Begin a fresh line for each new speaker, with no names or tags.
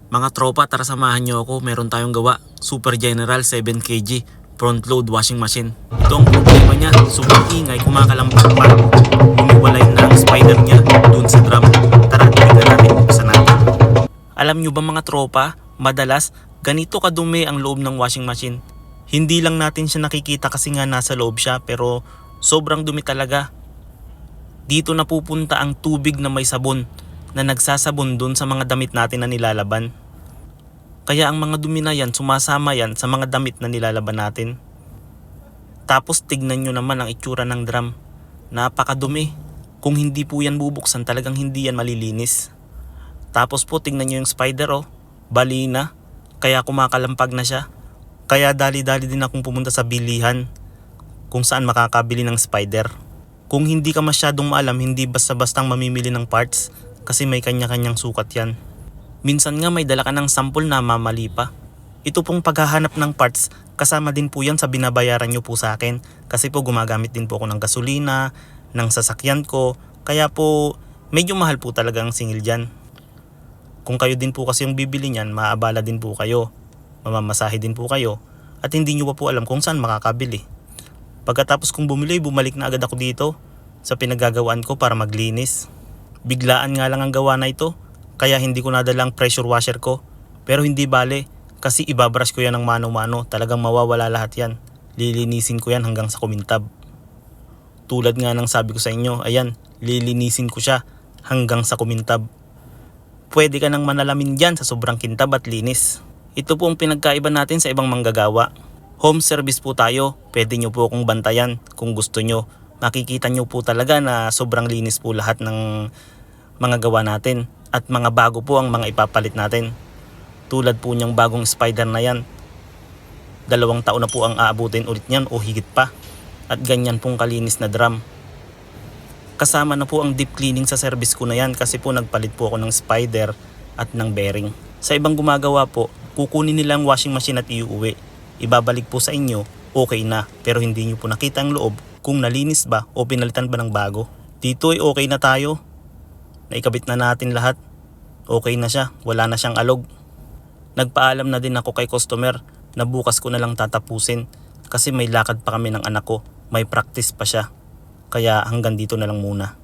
Mga tropa, tara samahan nyo ako. Meron tayong gawa. Super General 7kg front load washing machine. Ito ang problema niya. Sobrang ingay, kumakalampag pa. Humiwalay na ang spider niya dun sa drum. Tara, tignan natin. Buksan natin. Alam nyo ba mga tropa, madalas ganito kadumi ang loob ng washing machine. Hindi lang natin siya nakikita kasi nga nasa loob siya, pero sobrang dumi talaga. Dito napupunta ang tubig na may sabon na nagsasabon dun sa mga damit natin na nilalaban. Kaya ang mga dumi na yan, sumasama yan sa mga damit na nilalaban natin. Tapos tignan nyo naman ang itsura ng drum. Napakadumi. Kung hindi po yan bubuksan, talagang hindi yan malilinis. Tapos po tignan nyo yung spider, oh. Bali na. Kaya kumakalampag na siya. Kaya dali-dali din akong pumunta sa bilihan kung saan makakabili ng spider. Kung hindi ka masyadong maalam, hindi basta-bastang mamimili ng parts kasi may kanya-kanyang sukat yan. Minsan nga may dala ka ng sample na mamali pa. Ito pong paghahanap ng parts, kasama din po yan sa binabayaran nyo po sa akin. Kasi po gumagamit din po ako ng gasolina, ng sasakyan ko. Kaya po medyo mahal po talaga ang singil dyan. Kung kayo din po kasi yung bibili niyan, maabala din po kayo. Mamamasahe din po kayo. At hindi nyo pa po alam kung saan makakabili. Pagkatapos kong bumili, bumalik na agad ako dito sa pinagagawaan ko para maglinis. Biglaan nga lang ang gawa na ito, kaya hindi ko nadala ang pressure washer ko. Pero hindi bale, kasi ibabrush ko yan ng mano-mano. Talagang mawawala lahat yan. Lilinisin ko yan hanggang sa kumintab. Tulad nga ng sabi ko sa inyo, ayan, lilinisin ko siya hanggang sa kumintab. Pwede ka nang manalamin dyan sa sobrang kintab at linis. Ito po ang pinagkaiba natin sa ibang manggagawa. Home service po tayo, pwede nyo po akong bantayan kung gusto nyo. Makikita nyo po talaga na sobrang linis po lahat ng mga gawa natin. At mga bago po ang mga ipapalit natin. Tulad po niyang bagong spider na yan. 2 taon na po ang aabutin ulit niyan o higit pa. At ganyan pong kalinis na drum. Kasama na po ang deep cleaning sa service ko na yan kasi po nagpalit po ako ng spider at ng bearing. Sa ibang gumagawa po, kukunin nila ang washing machine at iuwi. Ibabalik po sa inyo, okay na. Pero hindi nyo po nakita ang loob kung nalinis ba o pinalitan ba ng bago. Dito ay okay na tayo. Naikabit na natin lahat. Okay na siya, wala na siyang alog. Nagpaalam na din ako kay customer na bukas ko na lang tatapusin kasi may lakad pa kami ng anak ko. May practice pa siya. Kaya hanggang dito na lang muna.